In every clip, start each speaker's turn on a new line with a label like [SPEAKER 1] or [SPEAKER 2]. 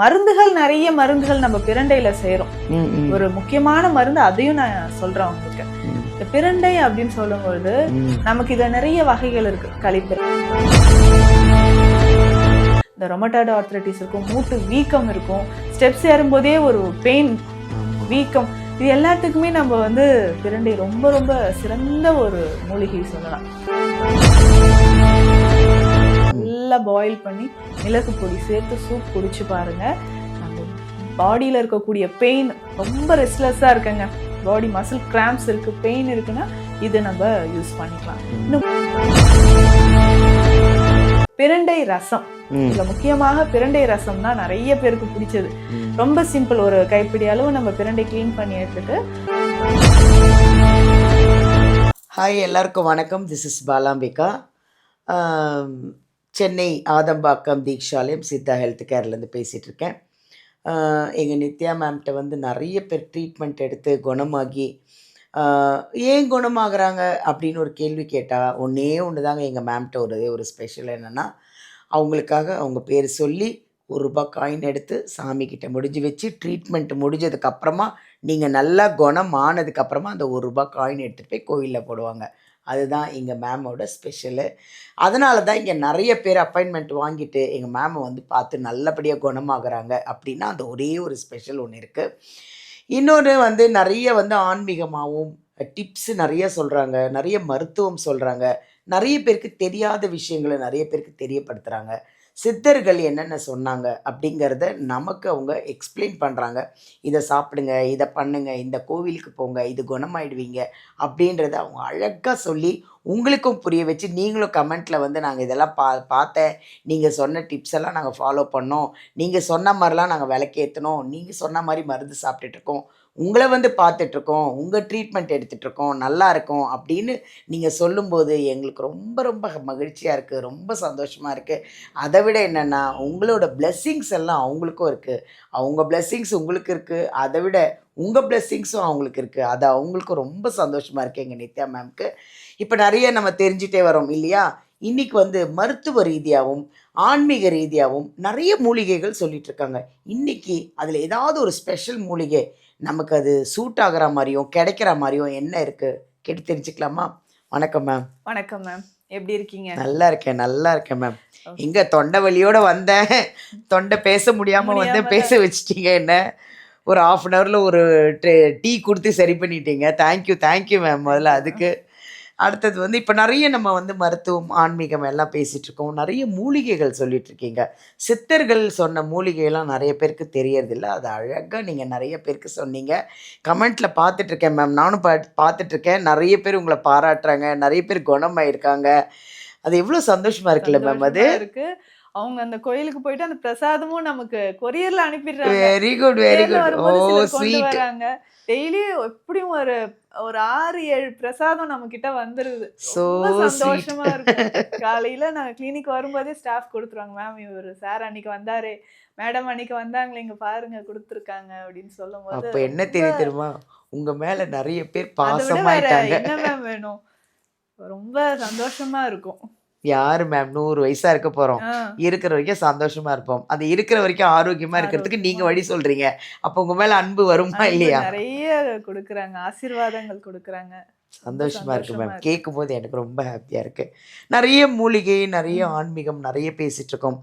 [SPEAKER 1] மருந்துகள் நிறைய மருந்துகள் நம்ம பிரண்டையில செய்யறோம். ஒரு முக்கியமான மருந்து அதையும் நான் சொல்றேன் உங்களுக்கு. இந்த பிரண்டை அப்படின்னு சொல்லும்போது நமக்கு இதுல நிறைய வகைகள் இருக்கு. களிப்பிரண்டை, இந்த ரொமட்டாய்டு ஆர்த்ரைட்டிஸ் இருக்கும், மூட்டு வீக்கம் இருக்கும், ஸ்டெப்ஸ் ஏறும்போதே ஒரு பெயின், வீக்கம், இது எல்லாத்துக்குமே நம்ம பிரண்டை ரொம்ப ரொம்ப சிறந்த ஒரு மூலிகை சொல்லலாம். நல்லா பாயில் பண்ணி மிளகு பொடி சேர்த்து சூப் குடிச்சு பாருங்க. நம்ம பாடியில இருக்கக்கூடிய பெயின், ரொம்ப ரெஸ்ட்லெஸ்ஸா இருக்குங்க, பாடி மசில் கிராம்ப்ஸ் இருக்கு, பெயின் இருக்குன்னா இது நம்ம யூஸ் பண்ணிக்கலாம். இன்னும் பிரண்டை ரசம், இதுல முக்கியமாக பிரண்டை ரசம் தான் நிறைய பேருக்கு பிடிச்சது. ரொம்ப சிம்பிள், ஒரு கைப்பிடி அளவு நம்ம பிரண்டை கிளீன் பண்ணி எடுத்துட்டு.
[SPEAKER 2] ஹாய், எல்லாருக்கும் வணக்கம். This is Balambika. Chennai Adambakkam Deekshalayam Siddha health கேர்லேருந்து பேசிகிட்டு இருக்கேன். எங்கள் நித்யா மேம்கிட்ட நிறைய பேர் ட்ரீட்மெண்ட் எடுத்து குணமாகி, ஏன் குணமாகறாங்க அப்படின்னு ஒரு கேள்வி கேட்டால் ஒன்றே ஒன்று தாங்க எங்கள் மேம்கிட்ட ஒரு ஸ்பெஷல் என்னென்னா, அவங்களுக்காக அவங்க பேர் சொல்லி ₹1 காயின் எடுத்து சாமிக்கிட்ட முடிஞ்சு வச்சு ட்ரீட்மெண்ட் முடிஞ்சதுக்கப்புறமா நீங்கள் நல்லா குணம் ஆனதுக்கப்புறமா அந்த ₹1 காயின் எடுத்துகிட்டு போய் கோயிலில் போடுவாங்க. அதுதான் எங்கள் மேமோட ஸ்பெஷலு. அதனால தான் இங்கே நிறைய பேர் அப்பாயின்மெண்ட் வாங்கிட்டு எங்கள் மேமை பார்த்து நல்லபடியாக குணமாகறாங்க அப்படின்னா அந்த ஒரே ஒரு ஸ்பெஷல் ஒன்று இருக்குது. இன்னொன்று நிறைய ஆன்மீகமாகவும் டிப்ஸு நிறைய சொல்கிறாங்க, நிறைய மருத்துவம் சொல்கிறாங்க, நிறைய பேருக்கு தெரியாத விஷயங்களை நிறைய பேருக்கு தெரியப்படுத்துகிறாங்க. சித்தர்கள் என்னென்ன சொன்னாங்க அப்படிங்கிறத நமக்கு அவங்க எக்ஸ்பிளைன் பண்ணுறாங்க. இதை சாப்பிடுங்க, இதை பண்ணுங்க, இந்த கோவிலுக்கு போங்க, இது குணமாயிடுவீங்க அப்படின்றத அவங்க அழகாக சொல்லி உங்களுக்கும் புரிய வச்சு, நீங்களும் கமெண்ட்டில் நாங்கள் இதெல்லாம் பார்த்தேன், நீங்கள் சொன்ன டிப்ஸ் எல்லாம் நாங்கள் ஃபாலோ பண்ணோம், நீங்கள் சொன்ன மாதிரிலாம் நாங்கள் விளக்கேற்றணும், நீங்கள் சொன்ன மாதிரி மருந்து சாப்பிட்டுட்ருக்கோம், உங்களை பார்த்துட்ருக்கோம், உங்கள் ட்ரீட்மெண்ட் எடுத்துகிட்ருக்கோம், நல்லா இருக்கும் அப்படின்னு நீங்கள் சொல்லும்போது எங்களுக்கு ரொம்ப ரொம்ப மகிழ்ச்சியாக இருக்குது, ரொம்ப சந்தோஷமாக இருக்குது. அதை விட என்னென்னா, உங்களோட பிளெஸ்ஸிங்ஸ் எல்லாம் அவங்களுக்கும் இருக்குது, அவங்க பிளெஸ்ஸிங்ஸ் உங்களுக்கு இருக்குது, அதை விட உங்கள் பிளெஸ்ஸிங்ஸும் அவங்களுக்கு இருக்குது. அது அவங்களுக்கும் ரொம்ப சந்தோஷமாக இருக்குது எங்கள் நித்யா மேம்க்கு. இப்போ நிறைய நம்ம தெரிஞ்சிட்டே வரோம் இல்லையா? இன்றைக்கி மருத்துவ ரீதியாகவும் ஆன்மீக ரீதியாகவும் நிறைய மூலிகைகள் சொல்லிகிட்ருக்காங்க. இன்றைக்கி அதில் ஏதாவது ஒரு ஸ்பெஷல் மூலிகை நமக்கு அது சூட் ஆகிற மாதிரியும் கிடைக்கிற மாதிரியும் என்ன இருக்குது கேட்டு தெரிஞ்சுக்கலாமா? வணக்கம் மேம்.
[SPEAKER 1] வணக்கம் மேம், எப்படி இருக்கீங்க?
[SPEAKER 2] நல்லா இருக்கேன் மேம். எங்கே தொண்டை வலியோடு வந்தேன், தொண்டை பேச முடியாமல் பேச வச்சிட்டீங்க என்ன. ஒரு ½ அன் ஹவரில் ஒரு டீ கொடுத்து சரி பண்ணிட்டீங்க. Thank you ma'am. முதல்ல அதுக்கு அடுத்தது இப்போ நிறைய நம்ம மருத்துவம் ஆன்மீகம் எல்லாம் பேசிகிட்ருக்கோம், நிறைய மூலிகைகள் சொல்லிகிட்ருக்கீங்க. சித்தர்கள் சொன்ன மூலிகையெல்லாம் நிறைய பேருக்கு தெரியறதில்ல, அது அழகாக நீங்கள் நிறைய பேருக்கு சொன்னீங்க. கமெண்ட்டில் பார்த்துட்ருக்கேன் மேம், நானும் பார்த்துட்ருக்கேன், நிறைய பேர் உங்களை பாராட்டுறாங்க, நிறைய பேர் குணமாயிருக்காங்க. அது எவ்வளோ சந்தோஷமாக இருக்குல்ல மேம்? அது
[SPEAKER 1] இருக்கு. அவங்க அந்த கோயிலுக்கு போயிட்டு அந்த பிரசாதமும் நமக்கு கொரியர்ல அனுப்பிடுறாங்க.
[SPEAKER 2] Very good. Oh sweet.
[SPEAKER 1] Daily எப்படியும் ஒரு 6-7 பிரசாதம் நம்ம கிட்ட வந்துருது. சந்தோஷமா இருக்கு. காலையில நாங்க கிளினிக் வரும்போதே ஸ்டாஃப் கொடுத்துருவாங்க, மேம் இவர் சார் அன்னைக்கு வந்தாரு, மேடம் அன்னைக்கு வந்தாங்களே, இங்க பாருங்க கொடுத்துருக்காங்க அப்படின்னு சொல்லும் போது
[SPEAKER 2] அப்ப என்ன தெரியுமா, உங்க மேல நிறைய பேர் பாசமாயிட்டாங்க.
[SPEAKER 1] என்ன மேம் வேணும்? ரொம்ப சந்தோஷமா இருக்கும்.
[SPEAKER 2] யாரு மேம் 100 வயசா இருக்க போறோம், இருக்கிற வரைக்கும் சந்தோஷமா இருப்போம். அது இருக்கிற வரைக்கும் ஆரோக்கியமா இருக்கிறதுக்கு நீங்க வழி சொல்றீங்க. அப்ப உங்க மேல அன்பு வருமா இல்லையா?
[SPEAKER 1] நிறைய கொடுக்குறாங்க, ஆசீர்வாதங்கள் கொடுக்குறாங்க.
[SPEAKER 2] சந்தோஷமா இருக்கு மேம். கேட்கும் போது எனக்கு ரொம்ப ஹாப்பியா இருக்கு. நிறைய மூலிகை, நிறைய ஆன்மீகம் நிறைய பேசிட்டு இருக்கோம்.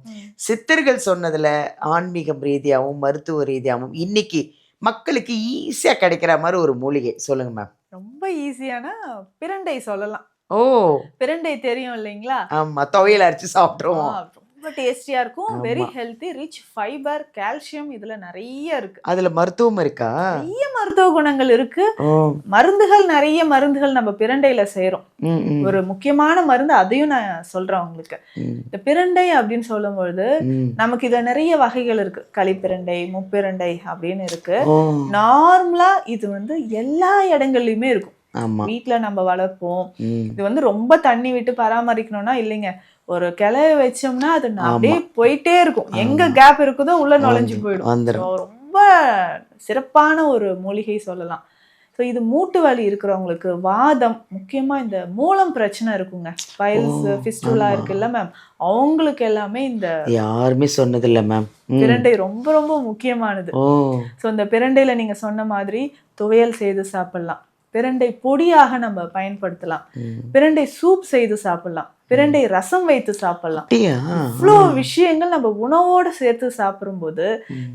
[SPEAKER 2] சித்தர்கள் சொன்னதுல ஆன்மீகம் ரீதியாகவும் மருத்துவ ரீதியாகவும் இன்னைக்கு மக்களுக்கு ஈஸியா கிடைக்கிற மாதிரி ஒரு மூலிகை சொல்லுங்க மேம்.
[SPEAKER 1] ரொம்ப ஈஸியான பிரண்டை சொல்லலாம்.
[SPEAKER 2] ஓ,
[SPEAKER 1] பிரண்டை தெரியும் இல்லைங்களா?
[SPEAKER 2] ஆமா, துவையல் அரைச்சு சாப்பிடுவோம்.
[SPEAKER 1] ரொம்ப டேஸ்டியா இருக்கும், very healthy, rich fibre, calcium இதுல நிறைய இருக்கு.
[SPEAKER 2] அதுல மருத்துவம் இருக்கா?
[SPEAKER 1] நிறைய மருத்துவ குணங்கள் இருக்கு. மருந்துகள் நிறைய மருந்துகள் நம்ம பிரண்டையில செய்யறோம். ஒரு முக்கியமான மருந்து அதையும் நான் சொல்றேன் உங்களுக்கு. இந்த பிரண்டை அப்படின்னு சொல்லும்போது நமக்கு இதுல நிறைய வகைகள் இருக்கு. களிப்பிரண்டை, முப்பிரண்டை அப்படின்னு இருக்கு. நார்மலா இது எல்லா இடங்கள்லயுமே இருக்கும். வீட்டுல நம்ம வளர்ப்போம். இது ரொம்ப தண்ணி விட்டு பராமரிக்கணும்னா இல்லைங்க, ஒரு கிளைய வச்சோம்னா அது அப்படியே போயிட்டே இருக்கும், எங்க கேப் இருக்குதோ உள்ள நுழைஞ்சு போயிடும். ரொம்ப சிறப்பான ஒரு மூலிகை சொல்லலாம். ஸோ இது மூட்டு வலி இருக்கிறவங்களுக்கு, வாதம், முக்கியமா இந்த மூலம் பிரச்சனை இருக்குங்க, பைல்ஸ், ஃபிஸ்டுலா இருக்குல்ல மேம், அவங்களுக்கு எல்லாமே இந்த
[SPEAKER 2] யாருமே சொன்னதில்லை மேம்.
[SPEAKER 1] பிரண்டை ரொம்ப ரொம்ப முக்கியமானது. ஸோ இந்த பிரண்டையில நீங்க சொன்ன மாதிரி துவையல் செய்து சாப்பிடலாம், பிரண்டை பொடியாக நம்ம பயன்படுத்தலாம், பிரண்டை சூப் செய்து சாப்பிடலாம், பிரண்டை ரசம் வைத்து சாப்பிடலாம். இவ்வளோ விஷயங்கள் நம்ம உணவோடு சேர்த்து சாப்பிடும்போது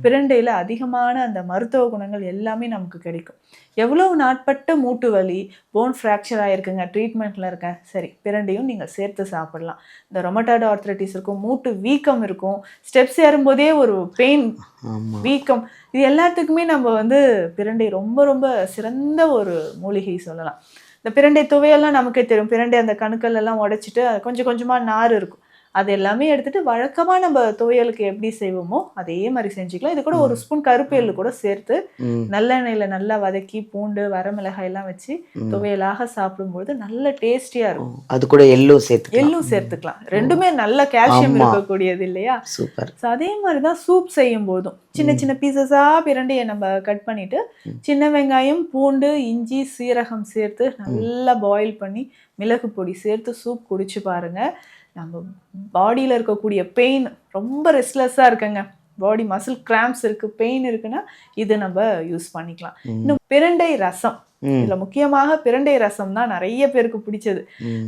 [SPEAKER 1] பிரண்டையில அதிகமான அந்த மருத்துவ குணங்கள் எல்லாமே நமக்கு கிடைக்கும். எவ்வளவு நாட்பட்ட மூட்டு வலி, போன் ஃப்ராக்சர் ஆயிருக்குங்க, ட்ரீட்மெண்ட்ல இருக்கேன், சரி பிரண்டையும் நீங்க சேர்த்து சாப்பிடலாம். இந்த ரொமட்டாய்டு ஆர்த்ரைட்டிஸ் இருக்கும், மூட்டு வீக்கம் இருக்கும், ஸ்டெப்ஸ் ஏறும்போதே ஒரு பெயின், வீக்கம், இது எல்லாத்துக்குமே நம்ம வந்து பிரண்டை ரொம்ப ரொம்ப சிறந்த ஒரு மூலிகை சொல்லலாம். இந்த பிரண்டை துவையெல்லாம் நமக்கே தெரியும், பிரண்டை அந்த கணுக்கள் எல்லாம் உடைச்சிட்டு கொஞ்சம் கொஞ்சமா நார் இருக்கும், அது எல்லாமே எடுத்துட்டு வழக்கமா நம்ம துவையலுக்கு எப்படி செய்வோமோ அதே மாதிரி செஞ்சுக்கலாம். இது கூட ஒரு ஸ்பூன் கருப்பு எள்ளு கூட சேர்த்து நல்லெண்ணெயில நல்லா வதக்கி பூண்டு வரமிளகாய் எல்லாம் வச்சு துவையலாக சாப்பிடும்போது நல்ல டேஸ்டியா இருக்கும். அது கூட எள்ளும் சேர்த்துக்கலாம். ரெண்டுமே நல்ல கால்சியம் இருக்கக்கூடியது இல்லையா? சூப்பர். அதே மாதிரிதான் சூப் செய்யும் போதும் சின்ன சின்ன பீசஸா பிரண்டையை நம்ம கட் பண்ணிட்டு சின்ன வெங்காயம், பூண்டு, இஞ்சி, சீரகம் சேர்த்து நல்லா பாயில் பண்ணி மிளகு பொடி சேர்த்து சூப் குடிச்சு பாருங்க. நம்ம பாடியில் இருக்கக்கூடிய பெயின், ரொம்ப ரெஸ்ட்லெஸ்ஸாக இருக்குங்க, பாடி மசில் கிராம்ப்ஸ் இருக்கு, பெயின் இருக்குன்னா இது நம்ம யூஸ் பண்ணிக்கலாம். இன்னும் பிரண்டை ரசம், இதுல முக்கியமாக பிரண்டை ரசம் தான் நிறைய பேருக்கு பிடிச்சது.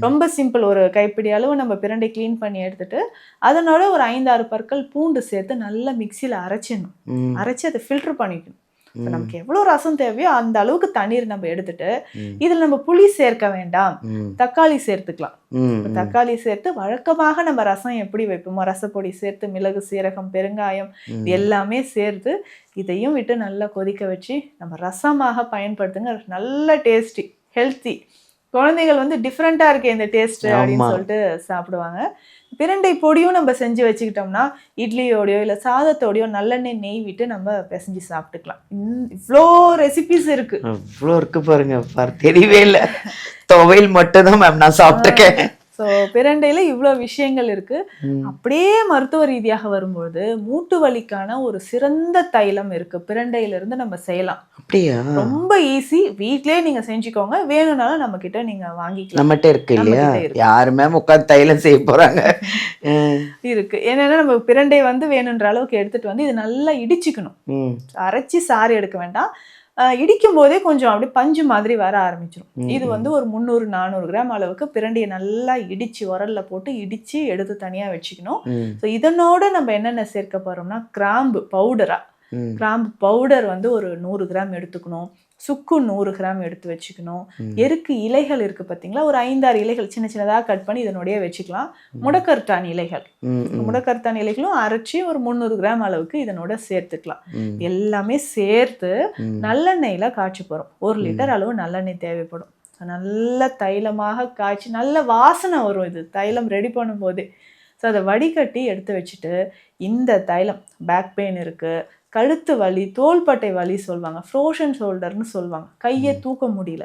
[SPEAKER 1] ரொம்ப சிம்பிள், ஒரு கைப்பிடி அளவு நம்ம பிரண்டை கிளீன் பண்ணி எடுத்துட்டு அதனோட ஒரு 5-6 பற்கள் பூண்டு சேர்த்து நல்லா மிக்சியில் அரைச்சிடணும். அரைச்சி அதை ஃபில்டர் பண்ணிக்கணும். நமக்கு எவ்வளவு ரசம் தேவையோ அந்த அளவுக்கு தண்ணீர் நம்ம எடுத்துட்டு இதுல நம்ம புளி சேர்க்க வேண்டாம், தக்காளி சேர்த்துக்கலாம். தக்காளி சேர்த்து வழக்கமாக நம்ம ரசம் எப்படி வைப்போமோ ரசப்பொடி சேர்த்து மிளகு, சீரகம், பெருங்காயம் இது எல்லாமே சேர்த்து இதையும் விட்டு நல்லா கொதிக்க வச்சு நம்ம ரசமாக பயன்படுத்துங்க. நல்ல டேஸ்டி, ஹெல்த்தி. குழந்தைகள் வந்து டிஃப்ரெண்டா இருக்கு இந்த டேஸ்ட் அப்படின்னு சொல்லிட்டு சாப்பிடுவாங்க. பிரண்டை பொடியும் நம்ம செஞ்சு வச்சுக்கிட்டோம்னா இட்லியோடையோ இல்லை சாதத்தோடையோ நல்லெண்ணெய் நெய் விட்டு நம்ம பிசைஞ்சு சாப்பிட்டுக்கலாம். இவ்வளோ ரெசிபிஸ் இருக்கு, இவ்வளோ இருக்கு பாருங்க, தெரியவே இல்லை. துவையல் மட்டும் தான் மேம் நான் சாப்பிட்டுருக்கேன். ஸோ பிரண்டையில இவ்வளோ விஷயங்கள் இருக்கு. அப்படியே மருத்துவ ரீதியாக வரும்போது மூட்டு வலிக்கான ஒரு சிறந்த தைலம் இருக்கு, பிரண்டையிலிருந்து நம்ம செய்யலாம். அப்படியா? ரொம்ப ஈஸி, வீட்லயே நீங்க செஞ்சுக்கோங்க, வேணும்னாலும் நம்ம கிட்ட நீங்க வாங்கிக்கலாம். நம்மகிட்ட இருக்கு இல்லையா? யாருமே உட்காந்து தைலம் செய்ய போறாங்க இருக்கு. ஏன்னா நம்ம பிரண்டை வந்து வேணுன்ற அளவுக்கு எடுத்துட்டு வந்து இது நல்லா இடிச்சுக்கணும். அரைச்சி சாறு எடுக்க வேண்டாம், இடிக்கும் போதே கொஞ்சம் அப்படி பஞ்சு மாதிரி வர ஆரம்பிச்சிடும். இது வந்து ஒரு 300-400 கிராம் அளவுக்கு பிரண்டையை நல்லா இடிச்சு உரல்ல போட்டு இடிச்சு எடுத்து தனியா வச்சுக்கணும். ஸோ இதனோட நம்ம என்னென்ன சேர்க்க போறோம்னா கிராம்பு பவுடரா, கிராம்பு பவுடர் வந்து ஒரு 100 கிராம் எடுத்துக்கணும், சுக்கு 100 கிராம் எடுத்து வச்சுக்கணும், எருக்கு இலைகள் இருக்கு பார்த்தீங்களா, ஒரு 5-6 இலைகள் சின்ன சின்னதாக கட் பண்ணி இதனுடைய வச்சுக்கலாம், முடக்கர்த்தான் இலைகள், முடக்கர்த்தான் இலைகளும் அரைச்சி ஒரு 300 கிராம் அளவுக்கு இதனோட சேர்த்துக்கலாம். எல்லாமே சேர்த்து நல்லெண்ணெயில காய்ச்சி போகிறோம். 1 லிட்டர் அளவு நல்லெண்ணெய் தேவைப்படும். நல்ல தைலமாக காய்ச்சி நல்ல வாசனை வரும் இது தைலம் ரெடி பண்ணும் போதே. ஸோ அதை வடிகட்டி எடுத்து வச்சுட்டு இந்த தைலம், பேக் பெயின் இருக்கு, கழுத்து வலி, தோள்பட்டை வலி சொல்லுவாங்க, ஃப்ரோஷன் ஷோல்டர்னு சொல்லுவாங்க, கையை தூக்க முடியல,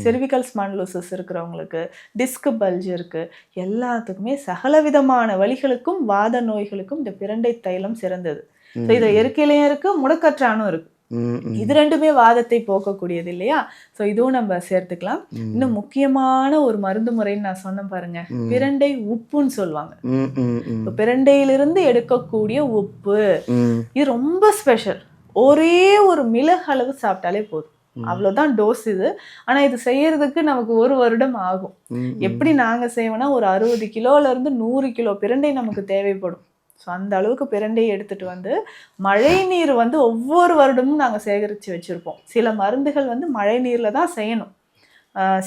[SPEAKER 1] செர்விக்கல் ஸ்பாண்டிலோசிஸ் இருக்கிறவங்களுக்கு, டிஸ்க் பல்ஜ் இருக்கு, எல்லாத்துக்குமே சகல விதமான வலிகளுக்கும் வாத நோய்களுக்கும் இந்த பிரண்டை தைலம் சிறந்தது. ஸோ இதில் எருக்கிலையும் இருக்கு, முடக்கற்றானும் இருக்கு. இது ரெண்டுமே வாதத்தை போக்கக்கூடியது இல்லையா? ஸோ இதுவும் நம்ம சேர்த்துக்கலாம். இன்னும் முக்கியமான ஒரு மருந்து முறைன்னு நான் சொன்ன பாருங்க, பிரண்டை உப்புன்னு சொல்லுவாங்க. பிரண்டையிலிருந்து எடுக்கக்கூடிய உப்பு இது ரொம்ப ஸ்பெஷல். ஒரே ஒரு மிளகு அளவு சாப்பிட்டாலே போதும், அவ்வளவுதான் டோஸ் இது. ஆனா இது செய்யறதுக்கு நமக்கு 1 வருடம் ஆகும். எப்படி நாங்க செய்வோம்னா ஒரு 60 கிலோல இருந்து 100 கிலோ பிரண்டை நமக்கு தேவைப்படும். ஸோ அந்த அளவுக்கு பிரண்டையை எடுத்துட்டு வந்து மழை நீர் வந்து ஒவ்வொரு வருடமும் நாங்கள் சேகரித்து வச்சுருப்போம். சில மருந்துகள் வந்து மழை நீரில் தான் செய்யணும்,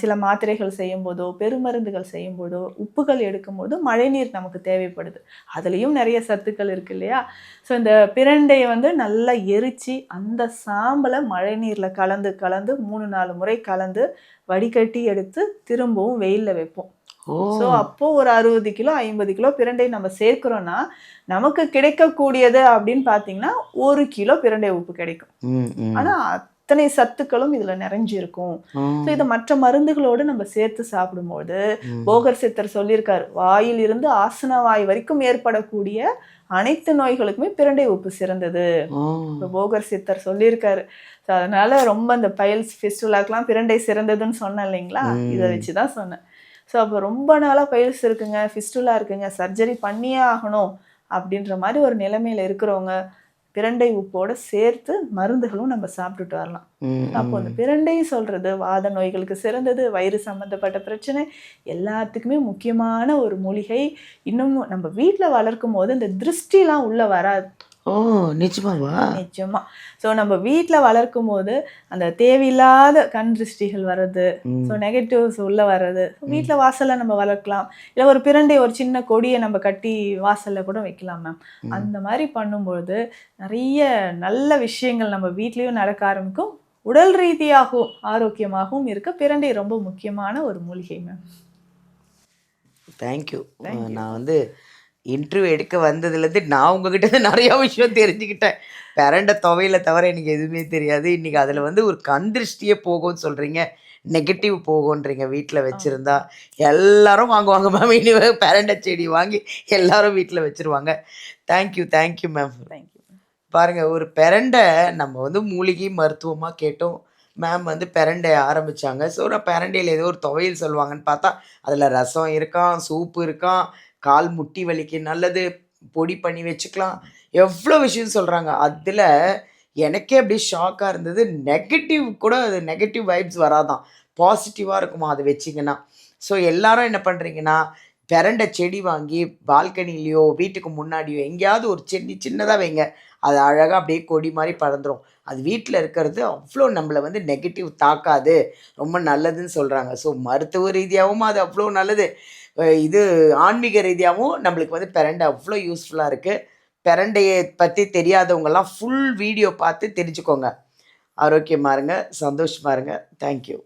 [SPEAKER 1] சில மாத்திரைகள் செய்யும் போதோ பெருமருந்துகள் செய்யும் போதோ உப்புகள் எடுக்கும்போது மழை நீர் நமக்கு தேவைப்படுது. அதுலேயும் நிறைய சத்துக்கள் இருக்கு இல்லையா? ஸோ இந்த பிரண்டையை வந்து நல்லா எரித்து அந்த சாம்பலை மழை நீரில் கலந்து 3-4 முறை கலந்து வடிகட்டி எடுத்து திரும்பவும் வெயிலில் வைப்போம். ஸோ அப்போ ஒரு 60 கிலோ 50 கிலோ பிரண்டை நம்ம சேர்க்கிறோம்னா நமக்கு கிடைக்கக்கூடியது அப்படின்னு பார்த்தீங்கன்னா 1 கிலோ பிரண்டை உப்பு கிடைக்கும். ஆனால் அத்தனை சத்துக்களும் இதுல நிறைஞ்சிருக்கும். ஸோ இதை மற்ற மருந்துகளோடு நம்ம சேர்த்து சாப்பிடும்போது போகர் சித்தர் சொல்லியிருக்காரு, வாயில் இருந்து ஆசன வாய் வரைக்கும் ஏற்படக்கூடிய அனைத்து நோய்களுக்குமே பிரண்டை உப்பு சிறந்தது.
[SPEAKER 2] ஆ.
[SPEAKER 1] இப்போ போகர் சித்தர் சொல்லியிருக்காரு. ஸோ அதனால ரொம்ப அந்த பைல்ஸ் ஃபிஸ்டுலாக்கெலாம் பிரண்டை சிறந்ததுன்னு சொன்னேன் இல்லைங்களா, இதை வச்சு தான் சொன்னேன். ஸோ அப்போ ரொம்ப நாளாக பைல்ஸ் இருக்குங்க, ஃபிஸ்டுலா இருக்குங்க, சர்ஜரி பண்ணியே ஆகணும் அப்படின்ற மாதிரி ஒரு நிலைமையில் இருக்கிறவங்க பிரண்டை உப்போட சேர்த்து மருந்துகளும் நம்ம சாப்பிட்டுட்டு வரலாம். அப்போ அந்த பிரண்டை சொல்றது வாத நோய்களுக்கு சிறந்தது, வயிறு சம்பந்தப்பட்ட பிரச்சனை எல்லாத்துக்குமே முக்கியமான ஒரு மூலிகை. இன்னும் நம்ம வீட்டில் வளர்க்கும் போது இந்த திருஷ்டிலாம் உள்ள வராது.
[SPEAKER 2] ஓ, நிஜமாவா?
[SPEAKER 1] நிச்சயமா. ஸோ நம்ம வீட்டில் வளர்க்கும் போது அந்த தேவையில்லாத கண் திருஷ்டிகள் வர்றது, ஸோ நெகட்டிவ்ஸ் உள்ள வர்றது, வீட்டில் வாசலில் நம்ம வளர்க்கலாம். இல்லை ஒரு பிரண்டை ஒரு சின்ன கொடியை நம்ம கட்டி வாசலில் கூட வைக்கலாம் மேம். அந்த மாதிரி பண்ணும்பொழுது நிறைய நல்ல விஷயங்கள் நம்ம வீட்லேயும் நடக்க ஆரம்பிக்கும். உடல் ரீதியாகவும் ஆரோக்கியமாகவும் இருக்க பிரண்டை ரொம்ப முக்கியமான ஒரு மூலிகை மேம்.
[SPEAKER 2] தேங்க்யூ. நான் வந்து இன்டர்வியூ எடுக்க வந்ததுலேருந்து நான் உங்ககிட்ட நிறையா விஷயம் தெரிஞ்சுக்கிட்டேன். பிரண்டை துவையில தவிர எனக்கு எதுவுமே தெரியாது. இன்றைக்கி அதில் வந்து ஒரு கண் திருஷ்டியே போகும்னு சொல்கிறீங்க, நெகட்டிவ் போகுன்றீங்க. வீட்டில் வச்சுருந்தா எல்லாரும் வாங்குவாங்க மேம். இனிமே பிரண்டை செடி வாங்கி எல்லாரும் வீட்டில் வச்சுருவாங்க. Thank you ma'am.
[SPEAKER 1] தேங்க்யூ.
[SPEAKER 2] பாருங்கள், ஒரு பிரண்டை நம்ம வந்து மூலிகை மருத்துவமாக கேட்டோம். மேம் வந்து பிரண்டை ஆரம்பித்தாங்க. ஸோ நான் பிரண்டையில் ஏதோ ஒரு துவையல் சொல்லுவாங்கன்னு பார்த்தா அதில் ரசம் இருக்கான், சூப்பு இருக்கான், கால் முட்டி வலிக்கு நல்லது, பொடி பண்ணி வச்சுக்கலாம், எவ்வளோ விஷயம் சொல்கிறாங்க. அதில் எனக்கே அப்படியே ஷாக்காக இருந்தது. நெகட்டிவ் கூட, அது நெகட்டிவ் வைப்ஸ் வராதான், பாசிட்டிவாக இருக்குமா அது வச்சிங்கன்னா. ஸோ எல்லாரும் என்ன பண்ணுறீங்கன்னா, பிரண்டை செடி வாங்கி பால்கனிலேயோ வீட்டுக்கு முன்னாடியோ எங்கேயாவது ஒரு செடி சின்னதாக வைங்க. அது அழகாக அப்படியே கொடி மாதிரி பறந்துடும். அது வீட்டில் இருக்கிறது அவ்வளோ நம்மளை வந்து நெகட்டிவ் தாக்காது, ரொம்ப நல்லதுன்னு சொல்கிறாங்க. ஸோ மருத்துவ ரீதியாகவும் அது அவ்வளோ நல்லது, இது ஆன்மீக ரீதியாகவும் நம்மளுக்கு வந்து பிரண்டை அவ்வளோ யூஸ்ஃபுல்லாக இருக்குது. பிரண்டையை பற்றி தெரியாதவங்கெல்லாம் ஃபுல் வீடியோ பார்த்து தெரிஞ்சுக்கோங்க. ஆரோக்கியமாக இருங்க, சந்தோஷமாக இருங்க. தேங்க்யூ.